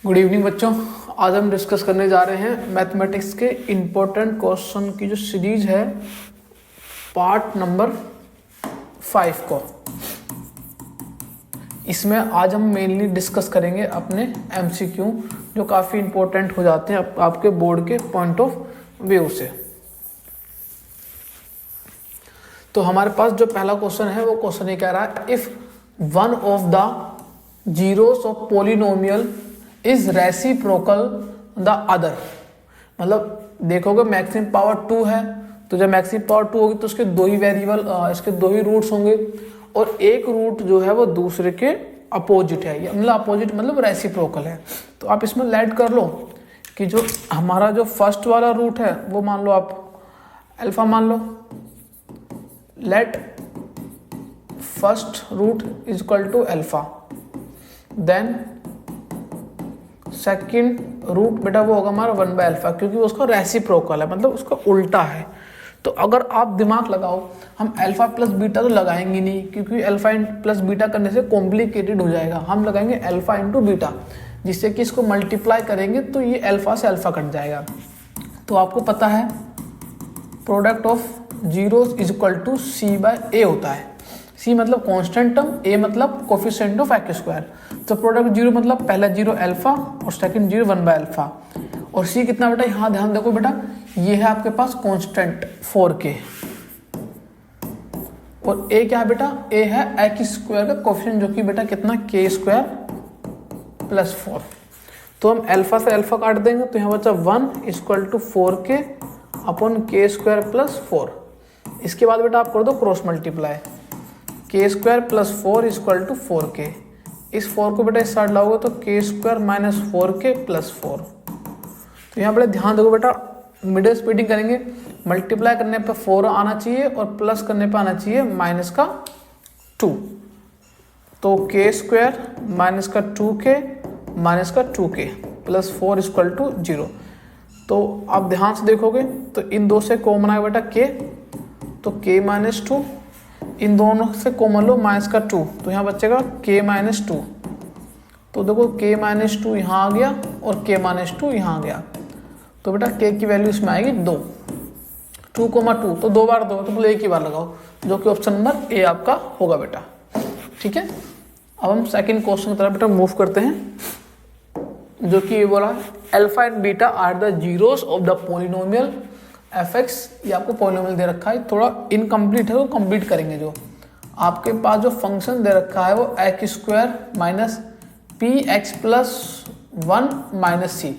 Good evening बच्चों। आज हम डिस्कस करने जा रहे हैं मैथमेटिक्स के इम्पोर्टेंट क्वेश्चन की जो सीरीज है पार्ट नंबर 5 को। इसमें आज हम मेनली डिस्कस करेंगे अपने एमसीक्यू जो काफ़ी इम्पोर्टेंट हो जाते हैं आपके बोर्ड के पॉइंट ऑफ व्यू से। तो हमारे पास जो पहला क्वेश्चन है वो क्वेश्चन ये कह रहा है, if one of the zeros of polynomial is reciprocal the other. मतलब देखोगे मैक्सिमम पावर 2 है, तो जब मैक्सिमम पावर 2 होगी तो उसके दो ही वेरिएबल, इसके दो ही रूट्स होंगे और एक रूट जो है वो दूसरे के अपोजिट है। मतलब अपोजिट मतलब रेसिप्रोकल है। तो आप इसमें लेट कर लो कि जो हमारा जो फर्स्ट वाला रूट है वो मान लो आप अल्फा मान लो। Let first root is equal to alpha, then second root बेटा वो होगा हमारा 1 बाय अल्फा, क्योंकि वो उसका रेसिप्रोकल है, मतलब उसका उल्टा है। तो अगर आप दिमाग लगाओ, हम अल्फा प्लस बीटा तो लगाएंगे नहीं, क्योंकि अल्फा प्लस बीटा करने से कॉम्प्लिकेटेड हो जाएगा। हम लगाएंगे अल्फा इंटू बीटा, जिससे कि इसको मल्टीप्लाई करेंगे तो ये अल्फा से अल्फा कट जाएगा। तो आपको पता है product of zeros is equal to c by a होता है। सी मतलब कांस्टेंट टर्म, ए मतलब कोफिशिएंट ऑफ एक्स स्क्वायर। तो प्रोडक्ट जीरो मतलब पहला जीरो अल्फा और सेकंड जीरो 1 बाय अल्फा। और सी कितना बेटा, यहाँ ध्यान देखो बेटा, ये है आपके पास कांस्टेंट 4k और ए क्या है बेटा, ए है एक्स स्क्वायर का कोफिशिएंट जो कि बेटा कितना k स्क्वायर प्लस 4। तो हम अल्फा से अल्फा काट देंगे तो यहाँ बचा 1 equal to 4k upon k square plus 4। इसके बाद बेटा आप कर दो cross multiply, k square plus 4 equal to 4k। इस 4 को बेटा इस साइड लाओगे तो k square minus 4k plus 4। तो यहाँ बेटा ध्यान देखो बेटा, मिडिल स्प्लिटिंग करेंगे, मल्टीप्लाई करने पर 4 आना चाहिए और प्लस करने पर आना चाहिए माइनस का 2। तो k स्क्वायर माइनस का 2k माइनस का 2k प्लस 4 इक्वल टू 0। तो आप ध्यान से देखोगे तो इन दो से कॉमन आएगा बेटा k, तो k माइनस 2, इन दोनों से कॉमन लो माइनस का 2, तो यहाँ बचेगा k माइनस 2। तो देखो k माइनस 2 यहाँ आ गया और k माइनस 2 यहाँ आ गया। तो बेटा k की वैल्यू इसमें आएगी 2, 2,2। तो 2 बार 2 तो बोले एक ही बार लगाओ, जो कि ऑप्शन नंबर ए आपका होगा बेटा। ठीक है, अब हम सेकंड क्वेश्चन की तरफ बेटा मूव करते हैं, जो कि ये बोला alpha and beta are the zeros of the polynomial fx। ये आपको पोलिनोमियल दे रखा है, थोड़ा इनकम्प्लीट है, वो कंप्लीट करेंगे। जो आपके पास जो फंक्शन दे रखा है वो x square minus p x plus 1 minus c.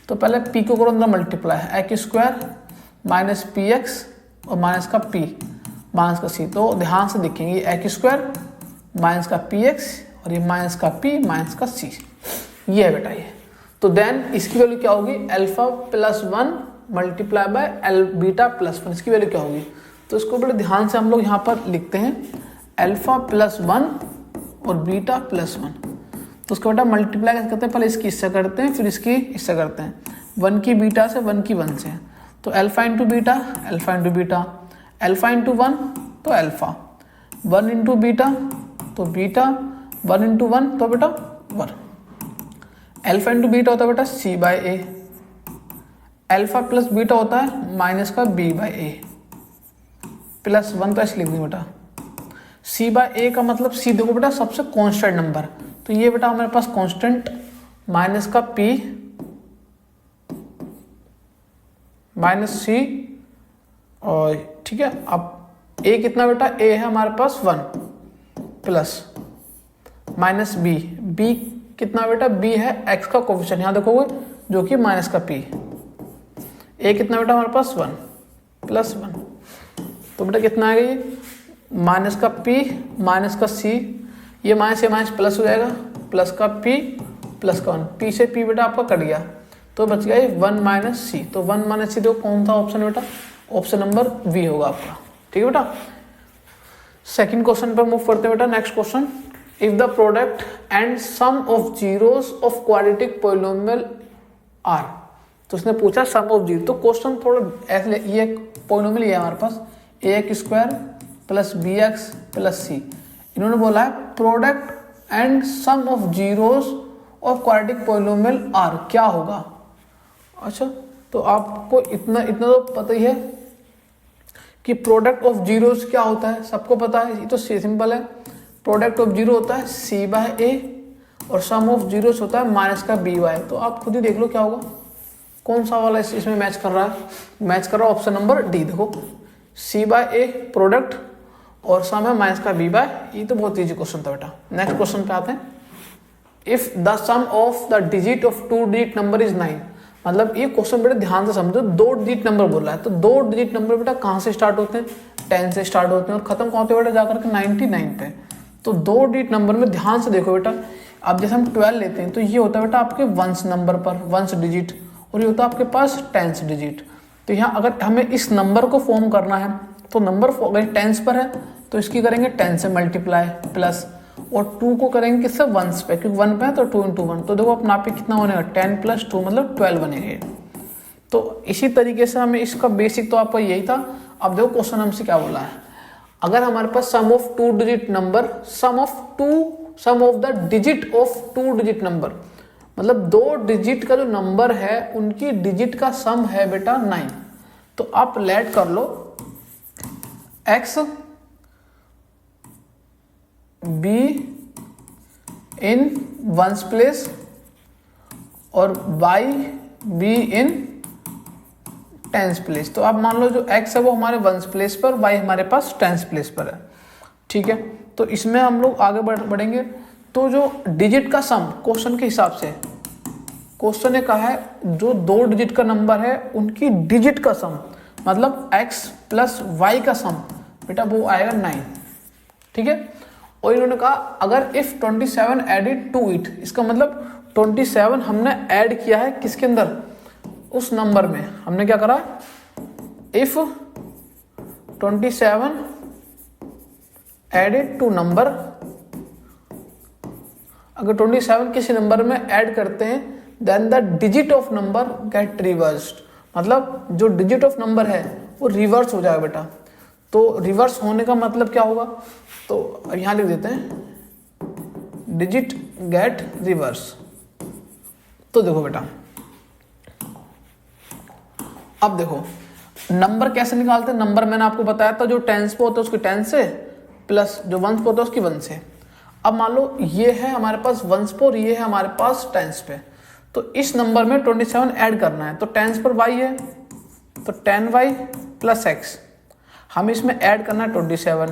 तो पहले p को करो अंदर मल्टीप्लाई है, x square minus p x और माइनस का p माइनस का c। तो ध्यान से देखेंगे, ये एक्स स्क्वायर माइनस का पी एक्स और ये माइनस का p माइनस का c, ये है बेटा ये। तो देन इसकी वैल्यू क्या होगी, alpha plus 1 multiply by L beta plus 1, इसकी वैल्यू क्या होगी। तो इसको बड़े ध्यान से हम लोग यहाँ पर लिखते हैं अल्फा प्लस 1 और बीटा प्लस 1। तो उसका बेटा मल्टीप्लाई कैसे करते हैं, पहले इसकी इससे करते हैं फिर इसकी इससे करते हैं, 1 की बीटा से 1 की 1 से। तो alpha into beta, alpha into beta, alpha into 1 तो अल्फा, 1 इंटू बीटा तो बीटा, 1 इंटू 1 तो बेटा 1। अल्फा इंटू बीटा होता है बेटा c बाय ए, अल्फा प्लस बीटा होता है माइनस का b बाय ए प्लस 1। तो ऐसे लिख देंगे बेटा c बाय ए का मतलब c देखो बेटा सबसे कांस्टेंट नंबर, तो ये बेटा हमारे पास कांस्टेंट माइनस का p माइनस c। और ठीक है, अब a कितना बेटा, a है हमारे पास 1 प्लस माइनस b कितना बेटा, b है x का कोफिशिएंट, यहाँ देखोगे जो कि माइनस का p। a कितना बेटा हमारे पास 1 प्लस 1, तो बेटा कितना आ गया, माइनस का p माइनस का c, ये माइनस से माइनस प्लस हो जाएगा, प्लस का p प्लस का 1, p से p बेटा आपका कट गया तो बच गया 1 माइनस c। तो 1 माइनस c देखो कौन सा ऑप्शन बेटा, ऑप्शन नंबर बी होगा आपका। ठीक है बेटा, सेकंड क्वेश्चन पर मूव करते हैं बेटा। Next question, if the product and sum of zeros of quadratic polynomial are. तो उसने पूछा सम ऑफ जीरो, तो क्वेश्चन थोड़ा ऐसे, ये पोलिनोमियल ये है हमारे पास a x square plus b x plus c. इन्होंने बोला है product and sum of zeros of quadratic polynomial are क्या होगा। अच्छा, तो आपको इतना तो पता ही है कि प्रोडक्ट ऑफ जीरोस क्या होता है, सबको पता है, ये तो सिंपल है। प्रोडक्ट ऑफ जीरो होता है सी बाय ए और सम ऑफ जीरोस होता है माइनस का बी वाई। तो आप खुद ही देख लो क्या होगा, कौन सा वाला इसमें मैच कर रहा है, मैच कर रहा है ऑप्शन नंबर डी। देखो सी बाय ए प्रोडक्ट और सम है माइनस का बी बाय, ये तो बहुत ईजी क्वेश्चन था बेटा। नेक्स्ट क्वेश्चन पे आते हैं। If the sum of the digit of 2 digit number is 9, मतलब ये क्वेश्चन बेटा ध्यान से समझो, 2 डिजिट नंबर बोल रहा है। तो 2 डिजिट नंबर बेटा कहाँ से स्टार्ट होते हैं, 10 से स्टार्ट होते हैं और खत्म कहाँ होते हैं बेटा, जाकर के 99 पे। तो 2 डिजिट नंबर में ध्यान से देखो बेटा, अब जैसे हम 12 लेते हैं तो ये होता है बेटा आपके वंस नंबर पर, वंस डिजिट, और ये होता है आपके पास टेंस डिजिट। तो यहाँ अगर हमें इस नंबर को फॉर्म करना है तो नंबर अगर टेंस पर है तो इसकी करेंगे 10 से मल्टीप्लाई प्लस, और 2 को करेंगे किससे, वंस पे, क्योंकि 1 पे है तो 2 × 1। तो देखो अपना पे कितना बनेगा, 10 + 2 मतलब 12 बनेंगे। तो इसी तरीके से हमें इसका बेसिक तो आपका यही था। अब देखो क्वेश्चन हमसे क्या बोला है, अगर हमारे पास sum of 2 digit number, sum of the digit of 2 digit number, मतलब 2 डिजिट का जो नंबर है उनकी डिजिट का सम है बेटा 9। तो आप लेट कर लो x be in ones place और y be in tens place. तो आप मान लो जो x है वो हमारे वंस प्लेस पर, y हमारे पास टेंस प्लेस पर है। ठीक है, तो इसमें हम लोग आगे बढ़ेंगे। तो जो डिजिट का सम क्वेश्चन के हिसाब से, क्वेश्चन ने कहा है जो 2 डिजिट का नंबर है उनकी डिजिट का सम, मतलब x + y का सम बेटा वो आएगा 9। ठीक है, और इन्होंने कहा अगर इफ 27 एडेड टू इट, इसका मतलब 27 हमने ऐड किया है किसके अंदर, उस नंबर में। हमने क्या करा, इफ 27 एडेड टू नंबर, अगर 27 किसी नंबर में ऐड करते हैं then the digit of number get reversed, मतलब जो डिजिट ऑफ नंबर है वो रिवर्स हो जाएगा बेटा। तो रिवर्स होने का मतलब क्या होगा, तो यहां लिख देते हैं डिजिट गेट रिवर्स। तो देखो बेटा, अब देखो नंबर कैसे निकालते हैं, नंबर मैंने आपको बताया था जो टेंस पे होता है उसकी टेंस से प्लस जो वंस पे होता है उसकी वंस से। अब मान लो ये है हमारे पास वंस पे और ये है हमारे पास टेंस पे, तो इस नंबर में 27 ऐड करना है। तो टेंस पर y है तो 10y + x, हम इसमें ऐड करना है 27।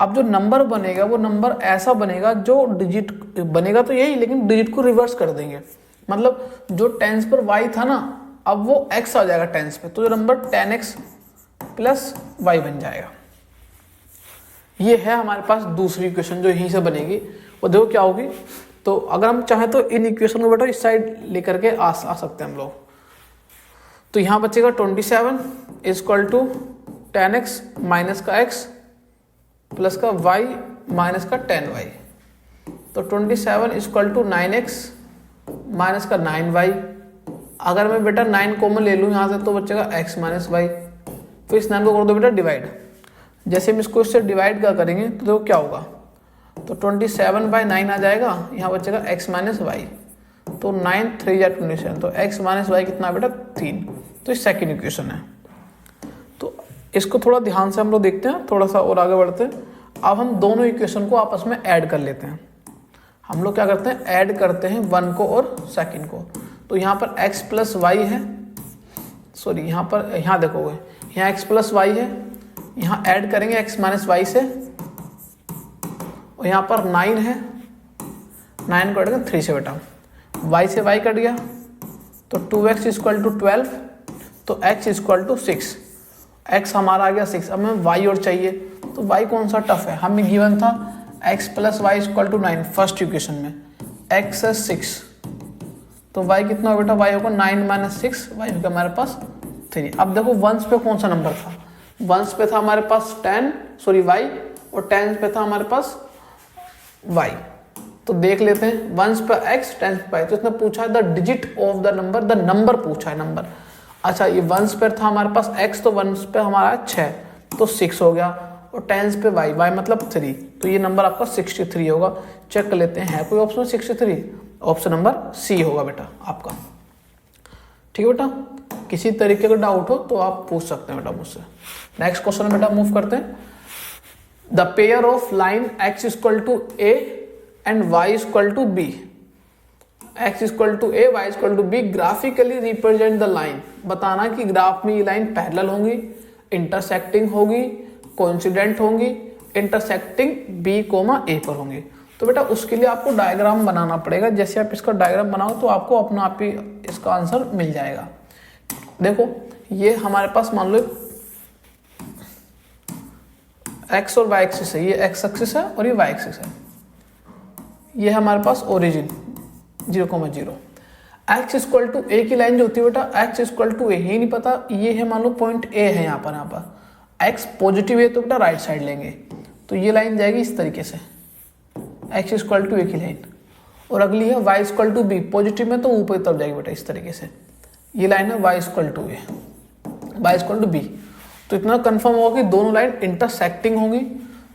अब जो नंबर बनेगा वो नंबर ऐसा बनेगा, जो डिजिट बनेगा तो यही, लेकिन डिजिट को रिवर्स कर देंगे। मतलब जो टेंस पर y था ना, अब वो x आ जाएगा टेंस पे, तो जो नंबर 10x + y बन जाएगा। ये है हमारे पास दूसरी इक्वेशन जो यहीं से बनेगी। वो देखो क्या होगी, तो अगर हम चाहें तो इन इक्वेशन को बेटा इस साइड लेकर के आ सकते हैं हम लोग। तो यहाँ बचेगा 27 = 10x माइनस का x प्लस का y माइनस का 10y। तो 27 = 9x माइनस का 9y। अगर मैं बेटा 9 कॉमन ले लूँ यहाँ से तो बचेगा x माइनस y। फिर इस 9 को कर दो बेटा डिवाइड। जैसे हम इसको इससे डिवाइड करेंगे तो देखो क्या होगा, तो 27/9 आ जाएगा, यहाँ बचेगा x माइनस वाई। तो 9 3 या 27, तो x माइनस वाई कितना बेटा 3। तो ये सेकेंड इक्वेशन है। तो इसको थोड़ा ध्यान से हम लोग देखते हैं, थोड़ा सा और आगे बढ़ते हैं। अब हम दोनों इक्वेशन को आपस में ऐड कर लेते हैं। हम लोग क्या करते हैं, ऐड करते हैं 1 को और सेकेंड को। तो यहाँ पर x + y है, सॉरी यहाँ देखोगे यहाँ x + y है, यहाँ ऐड करेंगे x माइनस वाई से, और यहाँ पर 9 है, 9 को कटेगा 3 से बेटा, y से y कट गया तो 2x = 12, तो x = 6। x हमारा आ गया 6। अब हमें y और चाहिए, तो y कौन सा टफ है, हमें गिवन था x + y = 9 फर्स्ट इक्वेशन में, x है 6, तो y कितना हो बेटा, y होगा 9 - 6, y होगा हमारे पास 3। अब देखो वंस पे कौन सा नंबर था, वंस पे था हमारे पास y, और टेंस पे था हमारे पास y। तो देख लेते हैं, वंस पे x, टेंस पे y। तो इसने पूछा है the digit of the number पूछा है, नंबर। अच्छा, ये वंस पे था हमारे पास x, तो वंस पे हमारा 6, तो 6 हो गया, और टेंस पे y मतलब 3, तो ये नंबर आपका 63 होगा। चेक कर लेते हैं है कोई ऑप्शन 63, ऑप्शन नंबर सी होगा बेटा आपका। ठीक है बेटा, किसी तरीके का डाउट हो तो आप पूछ सकते हैं बेटा मुझसे। नेक्स्ट क्वेश्चन बेटा मूव करते हैं। The pair of line x equal to a and y equal to b, x equal to a, y equal to b graphically represent the line. बताना कि ग्राफ में ये लाइन पैरेलल होंगी, intersecting होगी, coincident होंगी, intersecting b, a पर होंगी। तो बेटा उसके लिए आपको डायग्राम बनाना पड़ेगा। जैसे आप इसका डायग्राम बनाओ तो आपको अपना आप ही इसका आंसर मिल जाएगा। देखो ये हमारे पास मान लो x और y एक्सिस है, ये x एक्सिस है और ये y एक्सिस है। ये हमारे पास ओरिजिन 0,0। x इक्वल टू ए की लाइन जो होती है बेटा, x इक्वल टू ए, ये नहीं पता, ये है मान लो पॉइंट ए है यहाँ पर x पॉजिटिव है तो बेटा राइट साइड लेंगे, तो ये लाइन जाएगी इस तरीके से, x इक्वल टू ए की लाइन। और अगली है y equal to b, positive में तो ऊपर की तरफ जाएगी बेटा इस तरीके से, ये लाइन है y equal to a, y equal to b. तो इतना कंफर्म होगा कि दोनों लाइन इंटरसेक्टिंग होंगी।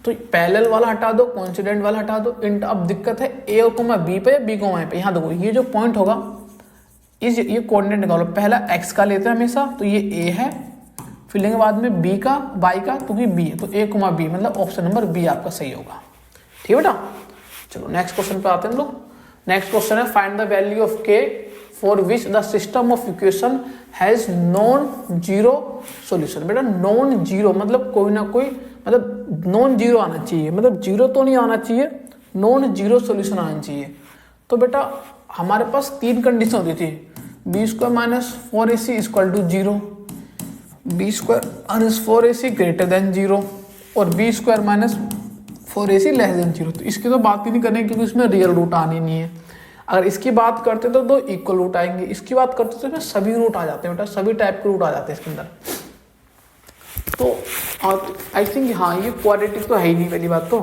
तो पैरेलल वाला हटा दो, कोइंसिडेंट वाला हटा दो। अब दिक्कत है ए और बी पे, बी को पे। यहाँ देखो ये जो पॉइंट होगा, ये कोऑर्डिनेट निकालो। पहला x का लेते हैं हमेशा, तो ये a है, फिर लेंगे बाद में b का, y का, तो ये b है, तो a, b, मतलब ऑप्शन नंबर बी आपका सही होगा। ठीक है बेटा, चलो नेक्स्ट क्वेश्चन पे आते हैं हम लोग। नेक्स्ट क्वेश्चन है find the value of k for which the system of equation has non zero solution. बेटा नॉन जीरो मतलब कोई ना कोई, मतलब नॉन जीरो आना चाहिए, मतलब जीरो तो नहीं आना चाहिए, नॉन जीरो सॉल्यूशन आना चाहिए। तो बेटा हमारे पास तीन कंडीशन होती थी, b square minus 4ac equal to 0, b square minus 4ac greater than 0 और b square minus 4ac less than 0। तो इसकी तो बात ही नहीं करनी क्योंकि इसमें रियल रूट आनी नहीं है। अगर इसकी बात करते तो दो इक्वल रूट आएंगे, इसकी बात करते तो इसमें सभी रूट आ जाते हैं बेटा, सभी टाइप के रूट आ जाते हैं इसके अंदर। तो आई थिंक हाँ ये क्वाड्रेटिक तो है ही नहीं पहली बात तो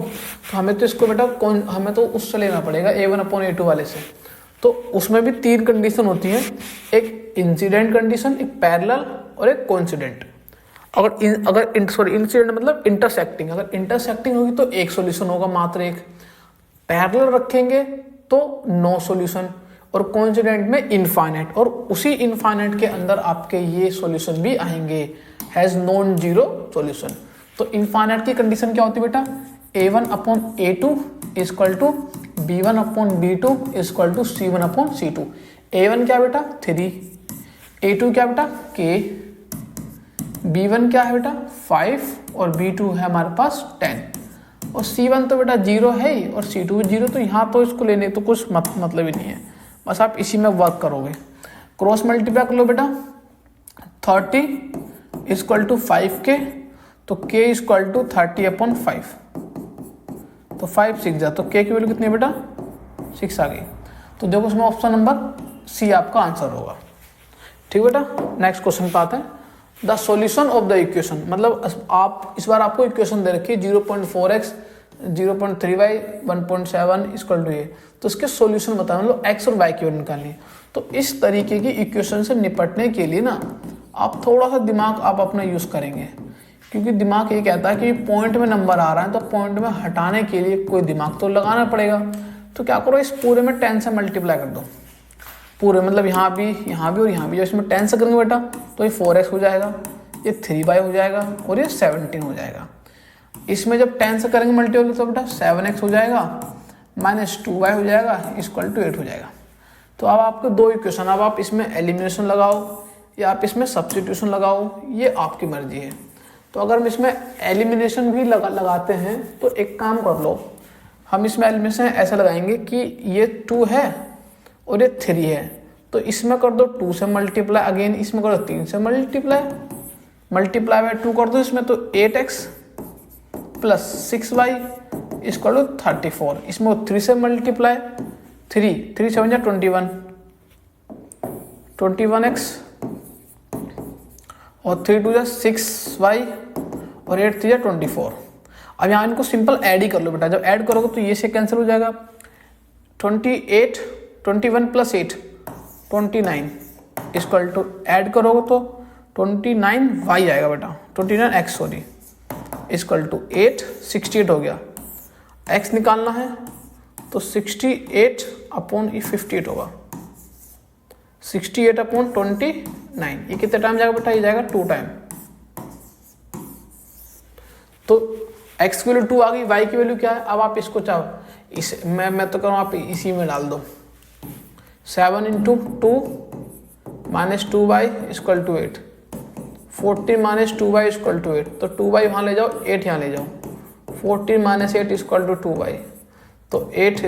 हमें तो इसको बेटा हमें तो उससे लेना पड़ेगा a1/a2 वाले से। तो उसमें भी तीन कंडीशन होती हैं, एक इंसिडेंट कंडीशन, एक पैरेलल और एक कोइंसिडेंट। अगर इंसिडेंट मतलब इंटरसेक्टिंग, अगर इंटरसेक्टिंग होगी तो एक सॉल्यूशन होगा, मात्र एक। पैरेलल रखेंगे तो नो सॉल्यूशन, और कोइंसिडेंट में इनफाइनाइट, और उसी इनफाइनाइट के अंदर आपके ये सॉल्यूशन भी आएंगे, हैज नॉन जीरो सॉल्यूशन। तो इनफाइनाइट की कंडीशन क्या होती है बेटा, a1/a2 equal to b1/b2 equal to c1/c2। a1 क्या बेटा 3, a2 क्या बेटा k, b1 क्या है बेटा 5 और b2 है हमारे पास 10 और c1 तो बेटा 0 है ही और c2 भी 0। तो यहाँ तो इसको लेने तो कुछ मतलब ही नहीं है, बस आप इसी में वर्क करोगे। क्रॉस मल्टीप्लाई कर लो बेटा, 30 इक्वल टू 5k, तो k इक्वल टू 30/5, तो 5 6 जा, तो k की वैल्यू कितनी है बेटा 6 आ गई। तो देखो उसमें ऑप्शन नंबर सी आपका आंसर होगा। ठीक बेटा, नेक्स्ट क्वेश्चन पे आते हैं। The solution of the equation, मतलब आप इस बार आपको इक्वेशन दे रखी है 0.4x 0.3y 1.7 इक्वल टू ये, तो इसके सॉल्यूशन बताओ, मतलब x और y की वैल्यू निकालनी है। तो इस तरीके की इक्वेशन से निपटने के लिए ना आप थोड़ा सा दिमाग आप अपना यूज करेंगे, क्योंकि दिमाग ये कहता है कि पॉइंट में नंबर आ रहा है तो पॉइंट में हटाने के लिए कोई दिमाग तो लगाना पड़ेगा। तो क्या करो, इस पूरे में 10 से मल्टीप्लाई कर दो, पूरे मतलब यहाँ भी और यहाँ भी। जब इसमें 10 से करेंगे बेटा तो ये 4x हो जाएगा, ये 3y हो जाएगा और ये 17 हो जाएगा। इसमें जब 10 से करेंगे मल्टीप्लाई तो बेटा 7x हो जाएगा माइनस 2y हो जाएगा इक्वल टू 8 हो जाएगा। तो अब आपके दो इक्वेशन, अब आप इसमें एलिमिनेशन लगाओ या आप इसमें सब्स्टिट्यूशन लगाओ, ये आपकी मर्जी है। तो अगर हम इसमें एलिमिनेशन भी लगाते हैं तो एक काम कर लो, हम इसमें एलिमिनेशन ऐसा लगाएंगे कि ये 2 है और ये 3 है, तो इसमें कर दो 2 से मल्टीप्लाई, अगेन इसमें कर दो 3 से मल्टीप्लाई बाय 2 कर दो इसमें, तो 8x plus 6y equal to 34। इसमें 3 से मल्टीप्लाई, 3 7 जा 21x और 3 2 जा 6y और 8 3 जा 24। अब यहाँ इनको सिंपल ऐड ही कर लो बेटा, जब ऐड करोगे तो ये से कैंसिल हो जाएगा, 21 प्लस 8 29 इक्वल टू ऐड करोगे तो 29y आएगा बेटा, 29x सॉरी इक्वल टू 8 68 हो गया। x निकालना है तो 68/58 होगा, 68/29। ये कितने टाइम जाएगा बेटा? ये जाएगा 2 टाइम। तो x की वैल्यू 2 आ गई, y की वैल्यू क्या है? अब आप इसको चाहो इस मैं तो करूँ, आप इसी में डाल दो। 7 × 2 - 2y = 8, 14 - 2y = 8। तो 2y वहाँ ले जाओ, 8 यहाँ ले जाओ, 14 - 8 = 2y, तो 8 =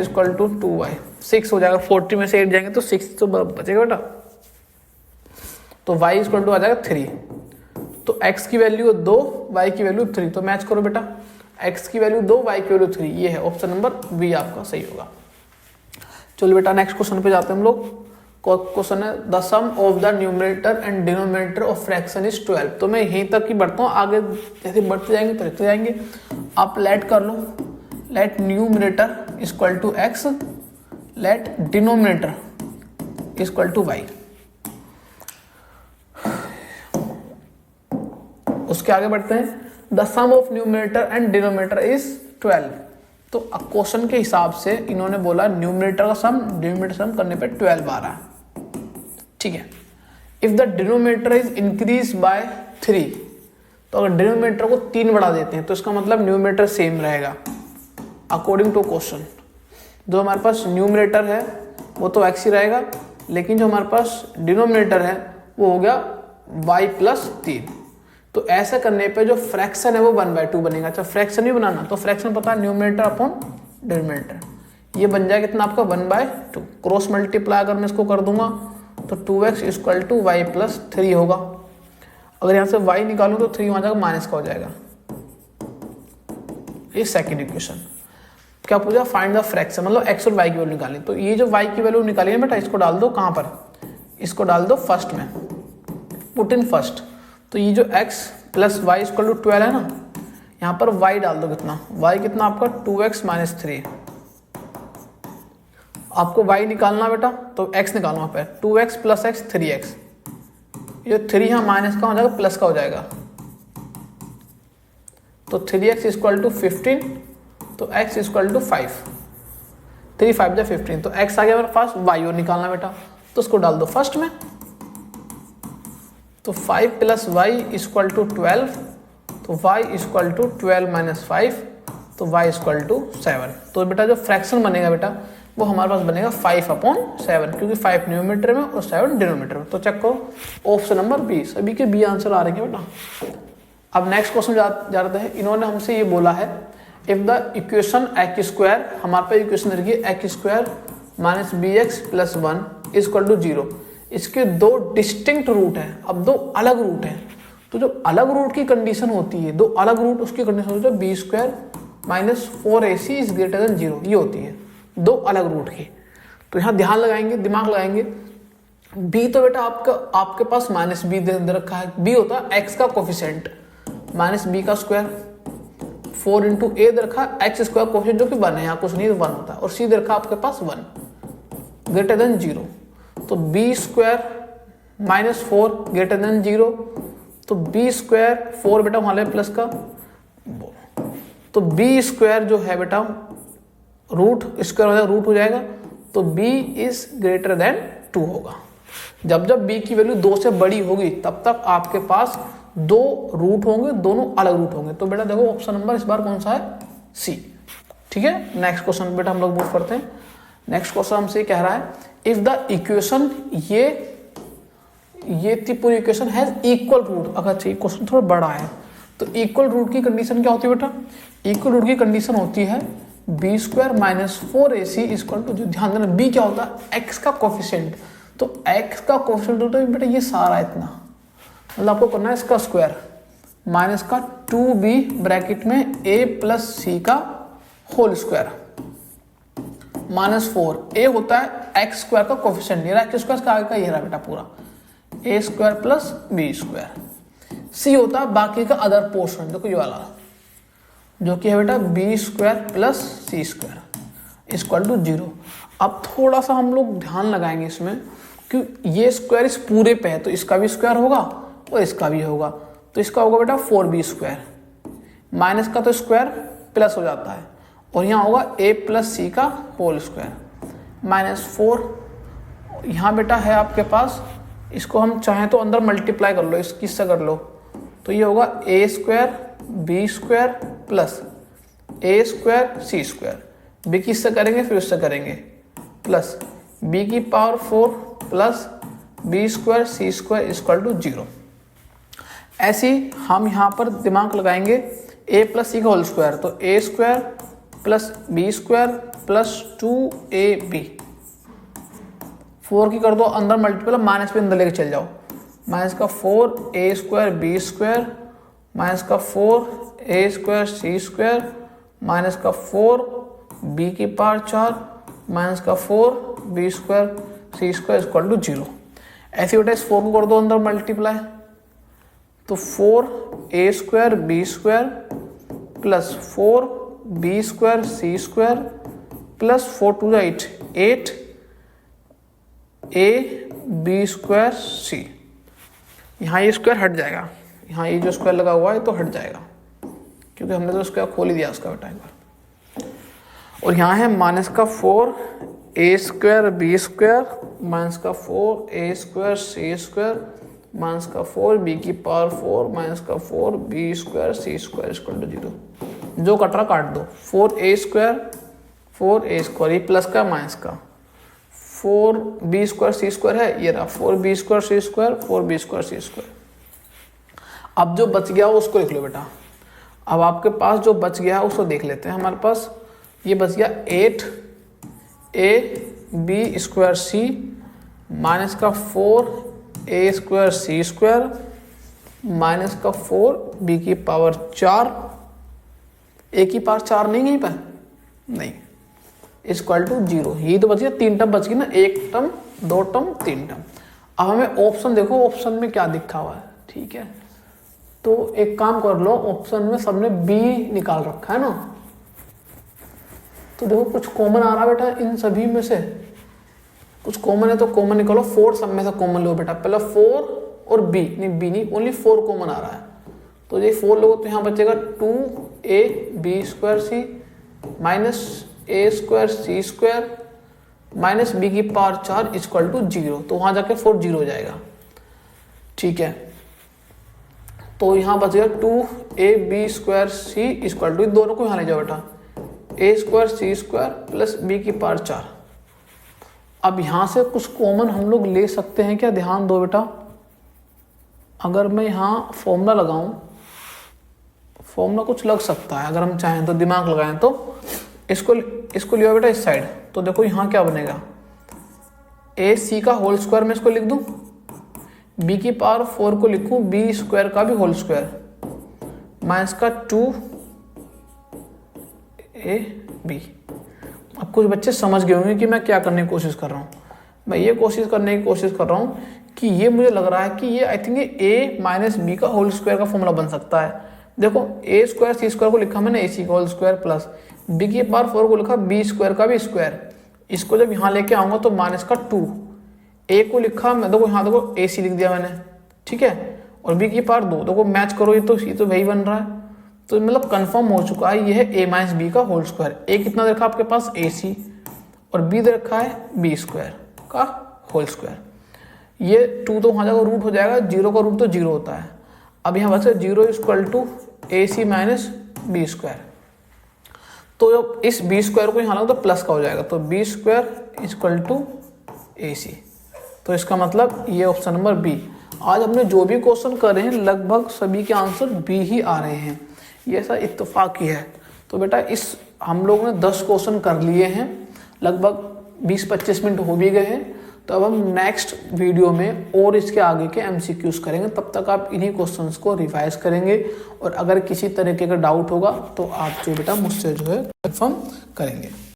2y, 6 हो जाएगा। 40 में से 8 जाएंगे तो 6 तो बचेगा बेटा। तो y = आ जाएगा 3। तो x की वैल्यू 2, y की वैल्यू 3, तो मैच करो बेटा, x की वैल्यू 2, y की वैल्यू 3, ये है ऑप्शन नंबर बी आपका सही होगा। चलो बेटा नेक्स्ट क्वेश्चन पे जाते हैं हम लोग। क्वेश्चन है the sum of the numerator and denominator of fraction is 12। तो मैं यहीं तक ही बढ़ता हूँ, आगे जैसे बढ़ते जाएंगे तो लिखते जाएंगे। आप लेट कर लो, let numerator = x, let denominator = y। उसके आगे बढ़ते हैं। The sum of numerator and denominator is 12। तो क्वेश्चन के हिसाब से इन्होंने बोला न्यूमरेटर का सम डिनोमिनेटर सम करने पे 12 आ रहा है, ठीक है। If the denominator is increase by 3, तो अगर डिनोमिनेटर को 3 बढ़ा देते हैं तो इसका मतलब न्यूमरेटर सेम रहेगा अकॉर्डिंग टू क्वेश्चन। जो हमारे पास न्यूमरेटर है वो तो x ही रहेगा, लेकिन जो हमारे पास डिनोमिनेटर है वो हो गया y + 3। तो ऐसा करने पे जो फ्रैक्शन है वो 1/2 बनेगा। अच्छा फ्रैक्शन भी बनाना, तो फ्रैक्शन पता है न्यूमरेटर अपॉन डिनोमिनेटर, ये बन जाएगा कितना आपका 1/2। क्रॉस मल्टीप्लाई अगर मैं इसको कर दूंगा तो 2x = y + 3 होगा। अगर यहाँ से y निकालूं तो 3 वहाँ जाएगा, माइनस का हो जाएगा। ये सेकेंड इक्वेशन। क्या पूछा? फाइंड द फ्रैक्शन, मतलब x और y की वैल्यू निकाली। तो ये जो y की वैल्यू निकाली है बेटा, इसको डाल दो कहाँ पर? इसको डाल दो फर्स्ट में, पुट इन फर्स्ट। तो ये जो x + y = 12 है ना, यहाँ पर y डाल दो कितना, y कितना आपका 2x - 3। आपको y निकालना बेटा, तो x निकालना पे 2x + x 3x। ये 3 यहाँ माइनस का हो जाएगा, प्लस का हो जाएगा। तो 3x = 15, तो x = 5, 3 5 = 15। तो x आ गया मेरे पास, y और निकालना बेटा, तो उसको डाल दो फर्स्ट में। तो 5 + y = 12, तो y = 12 - 5, तो y = 7। तो बेटा जो फ्रैक्शन बनेगा बेटा वो हमारे पास बनेगा 5/7, क्योंकि 5 न्यूमरेटर में और 7 डिनोमिनेटर में। तो चेक करो ऑप्शन नंबर बी, सभी के बी आंसर आ रहे हैं बेटा। अब नेक्स्ट क्वेश्चन जा रहे हैं। इन्होंने हमसे ये बोला है इफ द इक्वेशन x², हमारे पास इक्वेशन रखी है x² - bx + 1 = 0। इसके 2 डिस्टिंक्ट रूट हैं। अब 2 अलग रूट हैं, तो जो अलग रूट की कंडीशन होती है, 2 अलग रूट उसकी कंडीशन होती है b² - 4ac > 0, ये होती है 2 अलग रूट की। तो यहाँ ध्यान लगाएंगे, दिमाग लगाएंगे। b तो बेटा आपके पास -b दे रखा है। b होता है x का कोफिशिएंट -b का स्क्वायर, 4 × a दे रखा है x² कोफिशिएंट जो कि 1 है, यहाँ कुछ नहीं 1 होता है, और c दे रखा आपके पास 1 > 0। तो b² - 4 > 0, तो b² 4 बेटा वहाँ ले प्लस का, तो b² जो है बेटा रूट स्क्वायर हो जाएगा, रूट हो जाएगा, तो b > 2 होगा। जब b की वैल्यू 2 से बड़ी होगी तब तक आपके पास 2 रूट होंगे, दोनों अलग रूट होंगे। तो बेटा देखो ऑप्शन नंबर इस बार कौन सा है? सी, ठीक है। नेक्स्ट क्वेश्चन बेटा हम लोग मूव करते हैं। नेक्स्ट क्वेश्चन हमसे कह रहा है इफ द इक्वेशन, ये थी पूरी इक्वेशन हैज इक्वल रूट। अगर चाहिए क्वेश्चन थोड़ा बड़ा है, तो इक्वल रूट की कंडीशन क्या होती है बेटा? इक्वल रूट की कंडीशन होती है b² - 4ac = जो ध्यान देना b क्या होता है? x का कोफिशिएंट। तो x का कोफिशिएंट होता है बेटा ये सारा इतना, मतलब आपको करना है इसका स्क्वायर माइनस का 2b ब्रैकेट में a + c का होल स्क्वायर -4। a होता है x² का कोफिशिएंट, ये रहा x² का आगे का ये रहा बेटा पूरा a² + b²। c होता है बाकी का अदर पोर्शन, देखो ये वाला जो कि है बेटा b² + c² = 0। अब थोड़ा सा हम लोग ध्यान लगाएंगे इसमें कि ये स्क्वायर इस पूरे पे है, तो इसका भी स्क्वायर होगा और इसका भी होगा। तो इसका होगा बेटा 4b², माइनस का तो स्क्वायर प्लस हो जाता है, और यहाँ होगा a प्लस सी का होल स्क्वायर माइनस 4। यहाँ बेटा है आपके पास, इसको हम चाहें तो अंदर मल्टीप्लाई कर लो, किससे कर लो, तो ये होगा a square b square plus a square c square. B किससे करेंगे, फिर उससे करेंगे, प्लस b की power 4 plus b square c square equal to 0। ऐसे ही हम यहाँ पर दिमाग लगाएंगे a प्लस सी का होल स्क्वायर, तो a square plus b square plus 2ab। 4 की कर दो अंदर मल्टीपल, माइनस पे अंदर लेके चल जाओ, माइनस का 4a square b square minus का 4a square c square minus का 4b की पावर 4 माइनस का 4b square c square equal to 0। ऐसे बेटा इस 4 को कर दो अंदर मल्टीप्लाई, तो 4a square b square plus 4b square c square plus 4 to 8 8a square c. यहाँ ये स्क्वायर हट जाएगा, यहाँ ये जो स्क्वायर लगा हुआ है तो हट जाएगा, क्योंकि हमने तो स्क्वायर खोल ही दिया उसका बेटा एक बार। और यहाँ है माइनस का 4a square b square minus का 4a square c square minus का 4b की पावर 4 माइनस का 4b square c square equal to 0। जो कट रहा काट दो, 4a स्क्वायर ये प्लस का माइनस का 4b स्क्वायर सी स्क्वायर है, ये रहा 4b square c square 4b square c square. अब जो बच गया वो उसको लिख लो बेटा। अब आपके पास जो बच गया है उसको देख लेते हैं। हमारे पास ये बच गया 8ab स्क्वायर सी माइनस का 4a square c square minus का 4b की पावर 4, a की पावर 4 नहीं यहीं पर, नहीं, इक्वल टू 0। ये तो बच गया, 3 टर्म बच गई ना, 1 टर्म 2 टर्म 3 टर्म। अब हमें ऑप्शन देखो, ऑप्शन में क्या लिखा हुआ है, ठीक है। तो एक काम कर लो, ऑप्शन में सबने b निकाल रखा है ना, तो देखो कुछ कॉमन आ रहा है बेटा इन सभी में से, कुछ कॉमन है तो कॉमन निकालो। 4 सब में से कॉमन लो बेटा, पहले 4 और b नहीं, ओनली 4 कॉमन आ रहा है, तो ये 4 लोगों तो यहाँ बचेगा 2ab square c minus a square c square minus b की पावर 4 इक्वल टू 0। तो वहां जाके 4 0 हो जाएगा, ठीक है। तो यहाँ बच गया 2ab square C equal to, दोनों को यहाँ ले जाओ बेटा, a square c square plus b की पावर 4। अब यहाँ से कुछ कॉमन हम लोग ले सकते हैं क्या, ध्यान दो बेटा। अगर मैं यहाँ फॉर्मूला लगाऊं, फॉर्मूला कुछ लग सकता है अगर हम चाहें तो, दिमाग लगाएं तो। इसको लियो बेटा इस साइड, तो देखो यहाँ क्या बनेगा, a c का होल स्क्वायर में इसको लिख दूं, b की पावर 4 को लिखूं b स्क्वायर का भी होल स्क्वायर माइनस का 2ab। अब कुछ बच्चे समझ गए होंगे कि मैं क्या करने की कोशिश कर रहा हूँ। मैं ये कोशिश करने की कोशिश कर रहा हूँ कि ये मुझे लग रहा है कि ये I think a minus b का होल स्क्वायर का फॉर्मूला बन सकता है। देखो a स्क्वायर सी स्क्वायर को लिखा मैंने ac का होल स्क्वायर प्लस b की पावर 4 को लिखा b स्क्वायर का भी स्क्वायर। इसको जब यहाँ लेके आऊंगा तो माइनस का 2, a को लिखा मैं, देखो यहाँ देखो ac लिख दिया मैंने, ठीक है, और b की पावर 2, देखो मैच करो, ये तो वही बन रहा है। तो मतलब कंफर्म हो चुका है, ये है a माइनस बी का होल स्क्वायर। a कितना दे रखा है आपके पास ac, और b दे रखा है b स्क्वायर का होल स्क्वायर। ये 2 तो वहाँ जाकर रूट हो जाएगा, 0 का रूट तो 0 होता है। अब यहाँ बचा 0 equal to ac minus b square. तो जब इस b स्क्वायर को यहाँ लगा तो प्लस का हो जाएगा, तो b square equal to ac। तो इसका मतलब ये ऑप्शन नंबर बी। आज हमने जो भी क्वेश्चन कर रहे हैं लगभग सभी के आंसर बी ही आ रहे हैं, ये ऐसा इत्तेफाक ही है। तो बेटा इस हम लोगों ने 10 क्वेश्चन कर लिए हैं, लगभग 20-25 मिनट हो भी गए हैं। तो अब हम नेक्स्ट वीडियो में और इसके आगे के MCQs करेंगे। तब तक आप इन्हीं क्वेश्चंस को रिवाइज करेंगे, और अगर किसी तरीके का डाउट होगा तो आप जो बेटा मुझसे जो है कंफर्म करेंगे।